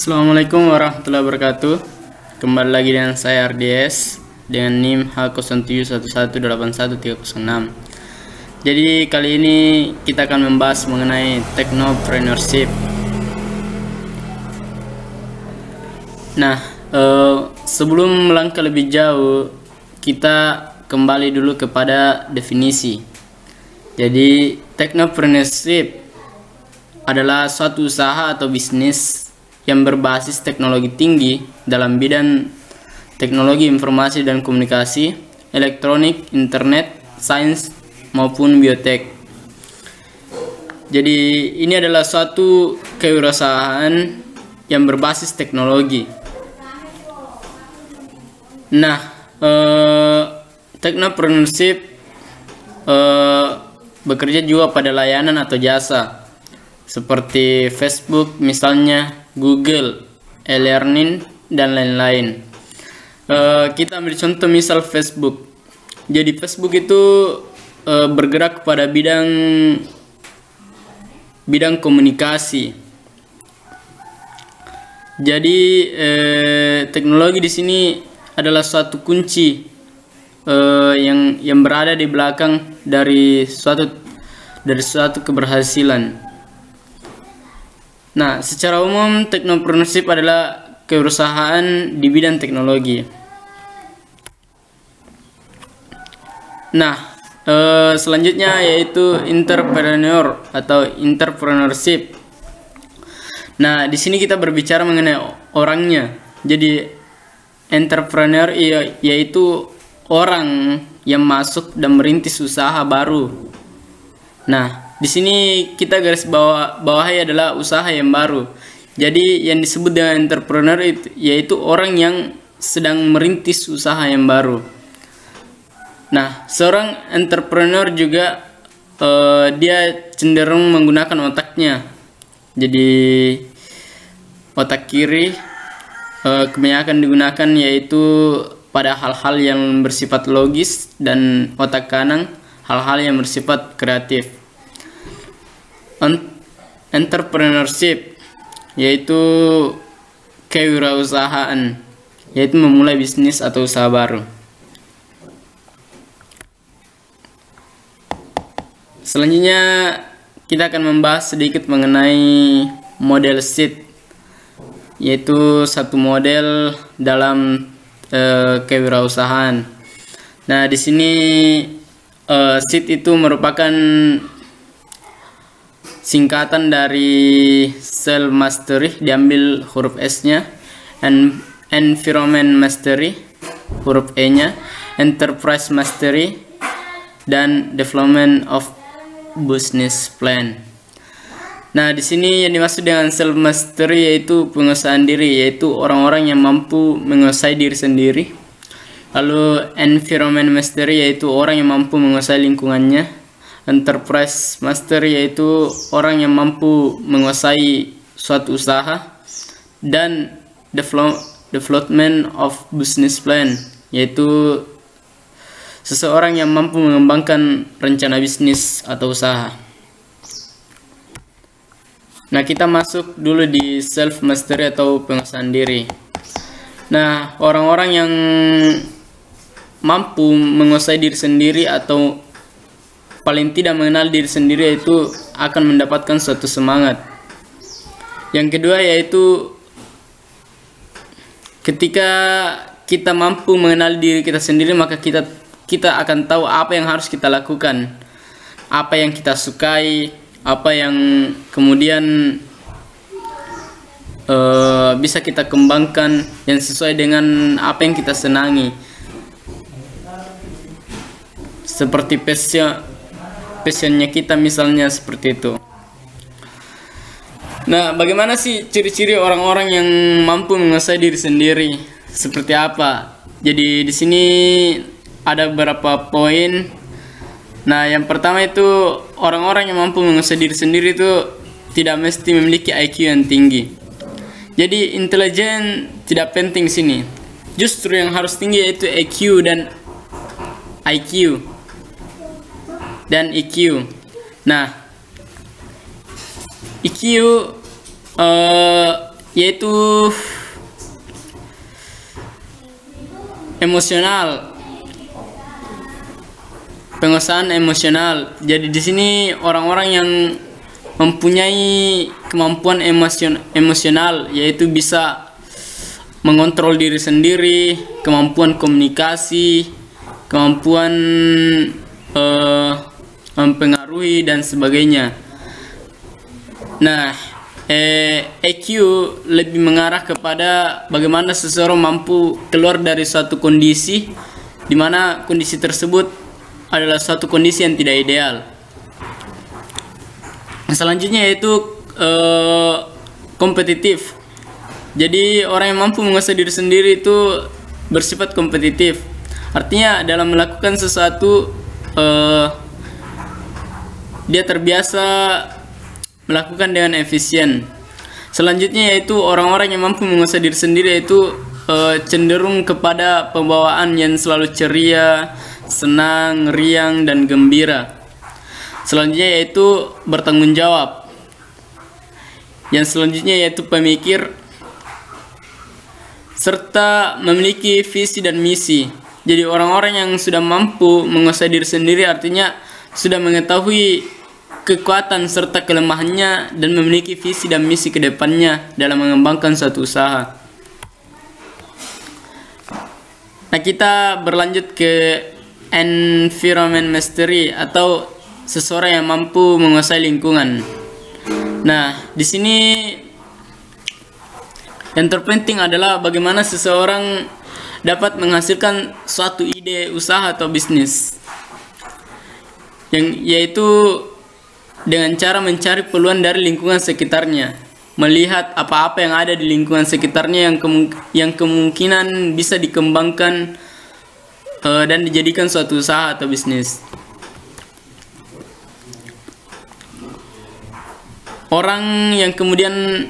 Assalamualaikum warahmatullahi wabarakatuh. Kembali lagi dengan saya RDS dengan NIM H0711813136. Jadi kali ini kita akan membahas mengenai technopreneurship. Nah, sebelum melangkah lebih jauh, kita kembali dulu kepada definisi. Jadi technopreneurship adalah suatu usaha atau bisnis yang berbasis teknologi tinggi dalam bidang teknologi informasi dan komunikasi, elektronik, internet, sains, maupun biotek. Jadi ini adalah suatu kewirausahaan yang berbasis teknologi. Nah, technopreneurship bekerja juga pada layanan atau jasa seperti Facebook misalnya, Google, e-learning, dan lain-lain. Kita ambil contoh misal Facebook. Jadi Facebook itu bergerak pada bidang komunikasi. Jadi teknologi di sini adalah suatu kunci yang berada di belakang dari suatu keberhasilan. Nah, secara umum technopreneurship adalah kewirausahaan di bidang teknologi. Nah, selanjutnya yaitu entrepreneur atau entrepreneurship. Nah, di sini kita berbicara mengenai orangnya. Jadi entrepreneur yaitu orang yang masuk dan merintis usaha baru. Nah, di sini kita garis bawahi adalah usaha yang baru. Jadi yang disebut dengan entrepreneur yaitu orang yang sedang merintis usaha yang baru. Nah, seorang entrepreneur juga dia cenderung menggunakan otaknya. Jadi otak kiri kebanyakan digunakan yaitu pada hal-hal yang bersifat logis, dan otak kanan hal-hal yang bersifat kreatif. Entrepreneurship yaitu kewirausahaan, yaitu memulai bisnis atau usaha baru. Selanjutnya kita akan membahas sedikit mengenai model SEED, yaitu satu model dalam kewirausahaan. Nah, di sini SEED itu merupakan singkatan dari Self Mastery, diambil huruf S-nya, Environment Mastery, huruf E-nya, Enterprise Mastery, dan Development of Business Plan. Nah, di sini yang dimaksud dengan Self Mastery yaitu penguasaan diri, yaitu orang-orang yang mampu menguasai diri sendiri. Lalu Environment Mastery yaitu orang yang mampu menguasai lingkungannya. Enterprise Master yaitu orang yang mampu menguasai suatu usaha, dan Development of Business Plan yaitu seseorang yang mampu mengembangkan rencana bisnis atau usaha. Nah, kita masuk dulu di self mastery atau penguasaan diri. Nah, orang-orang yang mampu menguasai diri sendiri atau paling tidak mengenal diri sendiri itu akan mendapatkan suatu semangat. Yang kedua yaitu ketika kita mampu mengenal diri kita sendiri, maka kita akan tahu apa yang harus kita lakukan, apa yang kita sukai, apa yang kemudian bisa kita kembangkan yang sesuai dengan apa yang kita senangi, seperti passionnya kita misalnya, seperti itu. Nah, bagaimana sih ciri-ciri orang-orang yang mampu menguasai diri sendiri? Seperti apa? Jadi di sini ada beberapa poin. Nah, yang pertama itu orang-orang yang mampu menguasai diri sendiri itu tidak mesti memiliki IQ yang tinggi. Jadi intelijen tidak penting sini. Justru yang harus tinggi yaitu EQ dan IQ dan EQ. Nah, EQ yaitu emosional, penguasaan emosional. Jadi di sini orang-orang yang mempunyai kemampuan emosional, yaitu bisa mengontrol diri sendiri, kemampuan komunikasi, kemampuan mempengaruhi dan sebagainya. Nah, EQ lebih mengarah kepada bagaimana seseorang mampu keluar dari suatu kondisi di mana kondisi tersebut adalah suatu kondisi yang tidak ideal. Selanjutnya yaitu kompetitif. Jadi orang yang mampu menguasai diri sendiri itu bersifat kompetitif. Artinya dalam melakukan sesuatu dia terbiasa melakukan dengan efisien. Selanjutnya yaitu orang-orang yang mampu menguasai diri sendiri yaitu cenderung kepada pembawaan yang selalu ceria, senang, riang, dan gembira. Selanjutnya yaitu bertanggung jawab. Yang selanjutnya yaitu pemikir serta memiliki visi dan misi. Jadi orang-orang yang sudah mampu menguasai diri sendiri artinya sudah mengetahui kekuatan serta kelemahannya dan memiliki visi dan misi ke depannya dalam mengembangkan suatu usaha. Nah, kita berlanjut ke environment mastery atau seseorang yang mampu menguasai lingkungan. Nah, di sini yang terpenting adalah bagaimana seseorang dapat menghasilkan suatu ide usaha atau bisnis, yaitu dengan cara mencari peluang dari lingkungan sekitarnya, melihat apa-apa yang ada di lingkungan sekitarnya yang kemungkinan bisa dikembangkan dan dijadikan suatu usaha atau bisnis. Orang yang kemudian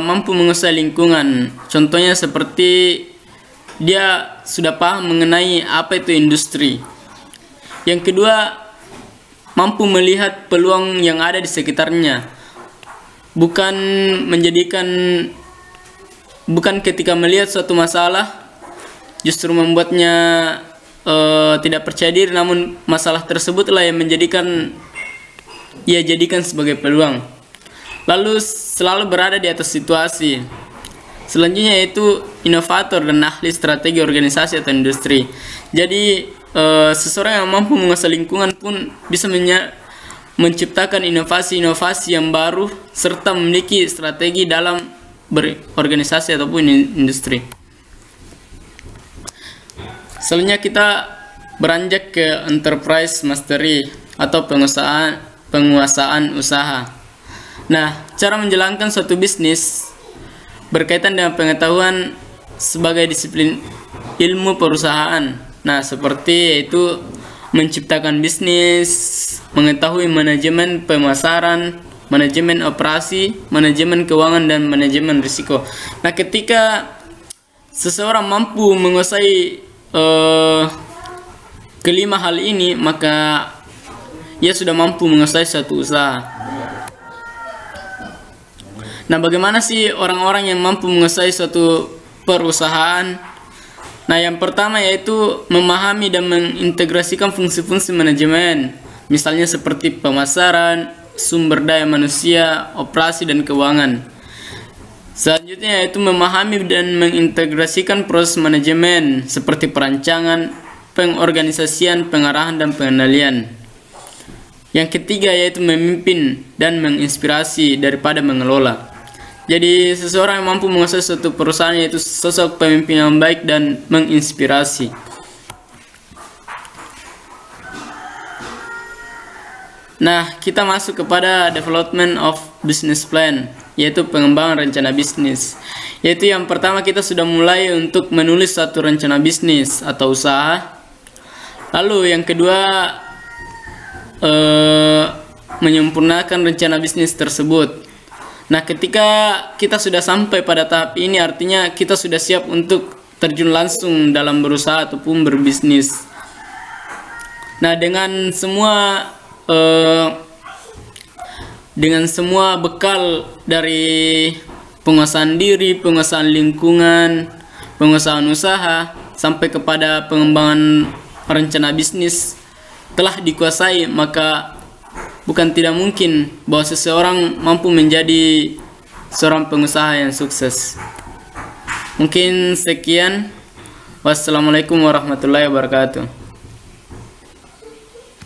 mampu menguasai lingkungan, contohnya seperti dia sudah paham mengenai apa itu industri. Yang kedua, mampu melihat peluang yang ada di sekitarnya, bukan ketika melihat suatu masalah justru membuatnya tidak percaya diri, namun masalah tersebutlah yang ia jadikan sebagai peluang, lalu selalu berada di atas situasi. Selanjutnya yaitu inovator dan ahli strategi organisasi atau industri. Jadi seseorang yang mampu menguasai lingkungan pun bisa menciptakan inovasi-inovasi yang baru serta memiliki strategi dalam berorganisasi ataupun industri. Selanjutnya kita beranjak ke enterprise mastery atau penguasaan usaha. Nah, cara menjalankan suatu bisnis berkaitan dengan pengetahuan sebagai disiplin ilmu perusahaan. Nah, seperti yaitu menciptakan bisnis, mengetahui manajemen pemasaran, manajemen operasi, manajemen keuangan, dan manajemen risiko. Nah, ketika seseorang mampu menguasai kelima hal ini, maka ia sudah mampu menguasai suatu usaha. Nah, bagaimana sih orang-orang yang mampu menguasai suatu perusahaan? Nah, yang pertama yaitu memahami dan mengintegrasikan fungsi-fungsi manajemen, misalnya seperti pemasaran, sumber daya manusia, operasi, dan keuangan. Selanjutnya yaitu memahami dan mengintegrasikan proses manajemen seperti perancangan, pengorganisasian, pengarahan, dan pengendalian. Yang ketiga yaitu memimpin dan menginspirasi daripada mengelola. Jadi seseorang yang mampu menguasai suatu perusahaan yaitu sosok pemimpin yang baik dan menginspirasi. Nah, kita masuk kepada development of business plan, yaitu pengembangan rencana bisnis. Yaitu yang pertama kita sudah mulai untuk menulis suatu rencana bisnis atau usaha. Lalu yang kedua menyempurnakan rencana bisnis tersebut. Nah, ketika kita sudah sampai pada tahap ini, artinya kita sudah siap untuk terjun langsung dalam berusaha ataupun berbisnis. Nah, dengan semua bekal dari penguasaan diri, penguasaan lingkungan, penguasaan usaha, sampai kepada pengembangan rencana bisnis telah dikuasai, maka bukan tidak mungkin bahwa seseorang mampu menjadi seorang pengusaha yang sukses. Mungkin sekian. Wassalamualaikum warahmatullahi wabarakatuh.